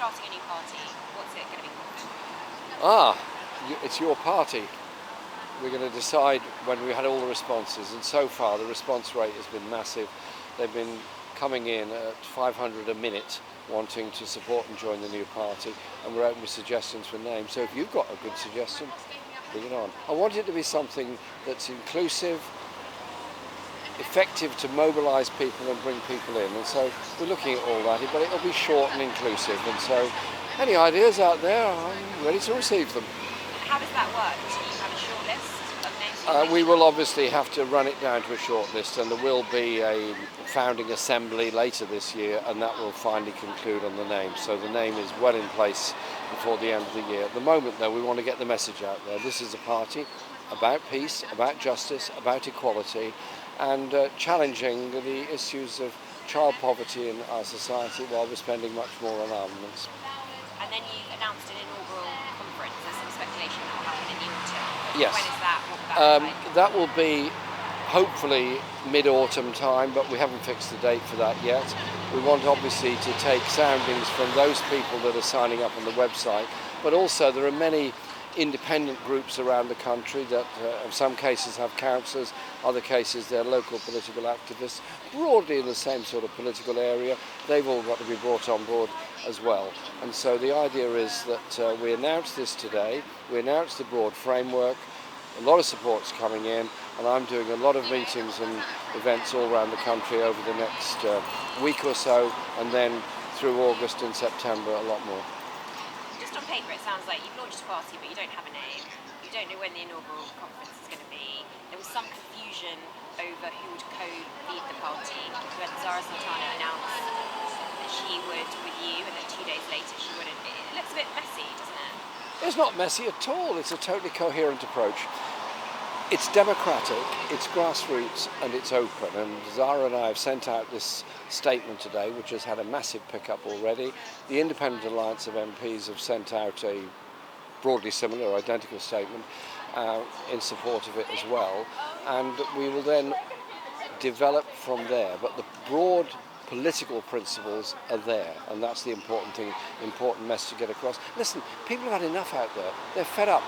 starting a new party. What's it going to be called? It's your party. We're going to decide when we had all the responses, and so far the response rate has been massive. They've been coming in at 500 a minute wanting to support and join the new party, and we're open with suggestions for names. So if you've got a good suggestion, bring it on. I want it to be something that's inclusive, effective to mobilise people and bring people in, and so we're looking at all that, but it'll be short and inclusive, and so any ideas out there, I'm ready to receive them. How does that work? Do you have a short list of names? We will obviously have to run it down to a short list, and there will be a founding assembly later this year, and that will finally conclude on the name. So the name is well in place before the end of the year. At the moment, though, we want to get the message out there. This is a party about peace, about justice, about equality, and challenging the issues of child poverty in our society while we're spending much more on armaments. And then you announced an inaugural conference. There's some speculation that will happen in the autumn. Yes. When is that? What will that be like? That will be hopefully mid-autumn time, but we haven't fixed the date for that yet. We want obviously to take soundings from those people that are signing up on the website, but also there are many independent groups around the country that in some cases have councillors, other cases they're local political activists, broadly in the same sort of political area. They've all got to be brought on board as well. And so the idea is that we announce this today, we announce the broad framework, a lot of support's coming in, and I'm doing a lot of meetings and events all around the country over the next week or so, and then through August and September a lot more. Just on paper, it sounds like you've launched a party, but you don't have a name. You don't know when the inaugural conference is going to be. There was some confusion over who would co-lead the party. When Zara Sultana announced that she would with you, and then 2 days later she wouldn't. It looks a bit messy, doesn't it? It's not messy at all. It's a totally coherent approach. It's democratic, it's grassroots, and it's open. And Zara and I have sent out this statement today, which has had a massive pickup already. The Independent Alliance of MPs have sent out a broadly similar, identical statement in support of it as well. And we will then develop from there. But the broad political principles are there, and that's the important thing, important message to get across. Listen, people have had enough out there. They're fed up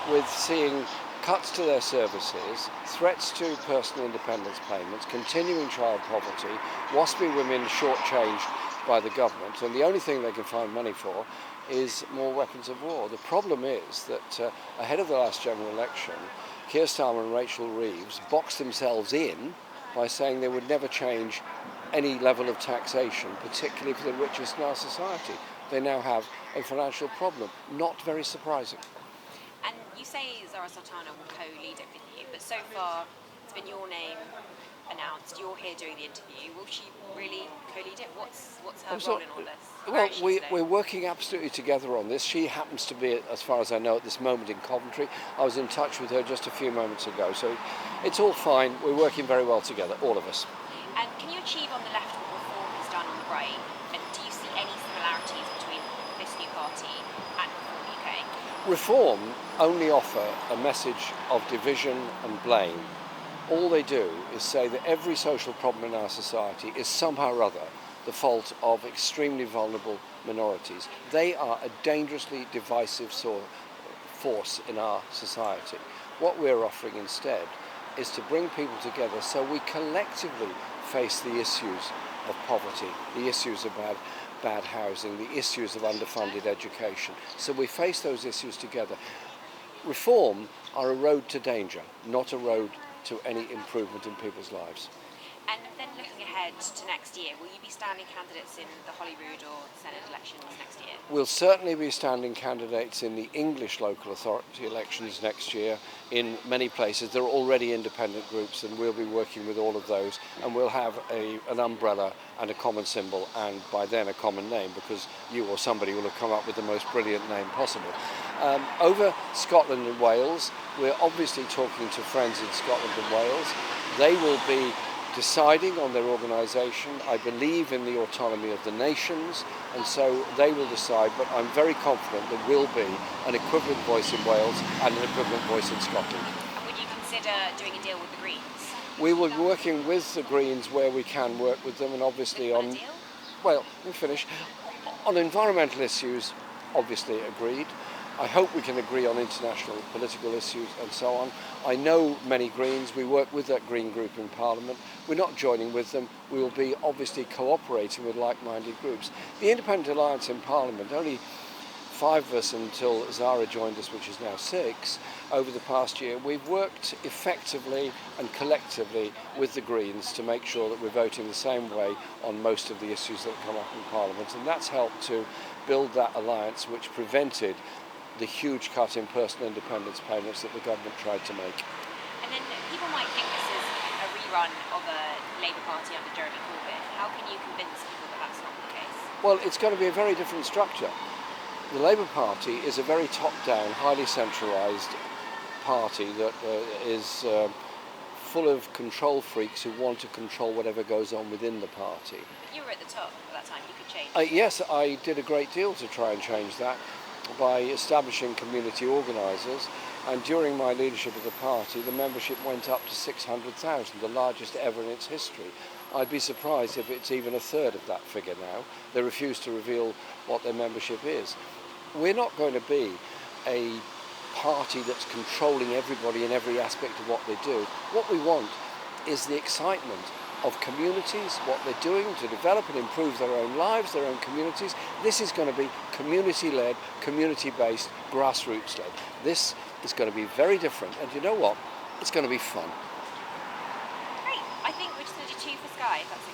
with seeing cuts to their services, threats to personal independence payments, continuing child poverty, waspy women shortchanged by the government, and the only thing they can find money for is more weapons of war. The problem is that ahead of the last general election, Keir Starmer and Rachel Reeves boxed themselves in by saying they would never change any level of taxation, particularly for the richest in our society. They now have a financial problem. Not very surprising. And you say Zara Sultana will co-lead it with you, but so far it's been your name announced. You're here doing the interview. Will she really co-lead it? What's her role in all this? Well, we're working absolutely together on this. She happens to be, as far as I know, at this moment in Coventry. I was in touch with her just a few moments ago, so it's all fine. We're working very well together, all of us. And can you achieve on the left what Reform has done on the right? And do you see any similarities between this new party and Reform UK? Reform only offer a message of division and blame. All they do is say that every social problem in our society is somehow or other the fault of extremely vulnerable minorities. They are a dangerously divisive force in our society. What we're offering instead is to bring people together so we collectively face the issues of poverty, the issues of bad housing, the issues of underfunded education. So we face those issues together. Reform are a road to danger, not a road to any improvement in people's lives. And then looking ahead to next year, will you be standing candidates in the Holyrood or Senate elections next year? We'll certainly be standing candidates in the English local authority elections next year in many places. There are already independent groups, and we'll be working with all of those, and we'll have an umbrella and a common symbol, and by then a common name, because you or somebody will have come up with the most brilliant name possible. Over Scotland and Wales, we're obviously talking to friends in Scotland and Wales. They will be deciding on their organisation. I believe in the autonomy of the nations, and so they will decide, but I'm very confident there will be an equivalent voice in Wales and an equivalent voice in Scotland. And would you consider doing a deal with the Greens? We will be working with the Greens where we can work with them, and obviously on a deal? Well, let me finish. On environmental issues, obviously agreed. I hope we can agree on international political issues and so on. I know many Greens. We work with that Green group in Parliament. We're not joining with them. We will be obviously cooperating with like-minded groups. The Independent Alliance in Parliament, only 5 of us until Zara joined us, which is now 6, over the past year, we've worked effectively and collectively with the Greens to make sure that we're voting the same way on most of the issues that come up in Parliament, and that's helped to build that alliance which prevented the huge cut in personal independence payments that the government tried to make. And then people might think this is a rerun of a Labour Party under Jeremy Corbyn. How can you convince people that that's not the case? Well, it's going to be a very different structure. The Labour Party is a very top-down, highly centralised party that is full of control freaks who want to control whatever goes on within the party. But you were at the top at that time, you could change. Yes, I did a great deal to try and change that by establishing community organisers, and during my leadership of the party the membership went up to 600,000, the largest ever in its history. I'd be surprised if it's even a third of that figure now. They refuse to reveal what their membership is. We're not going to be a party that's controlling everybody in every aspect of what they do. What we want is the excitement of communities, what they're doing to develop and improve their own lives, their own communities. This is going to be community-led, community-based, grassroots-led. This is going to be very different, and you know what? It's going to be fun. Great. I think we're just going to do 2 for Sky, if that's okay.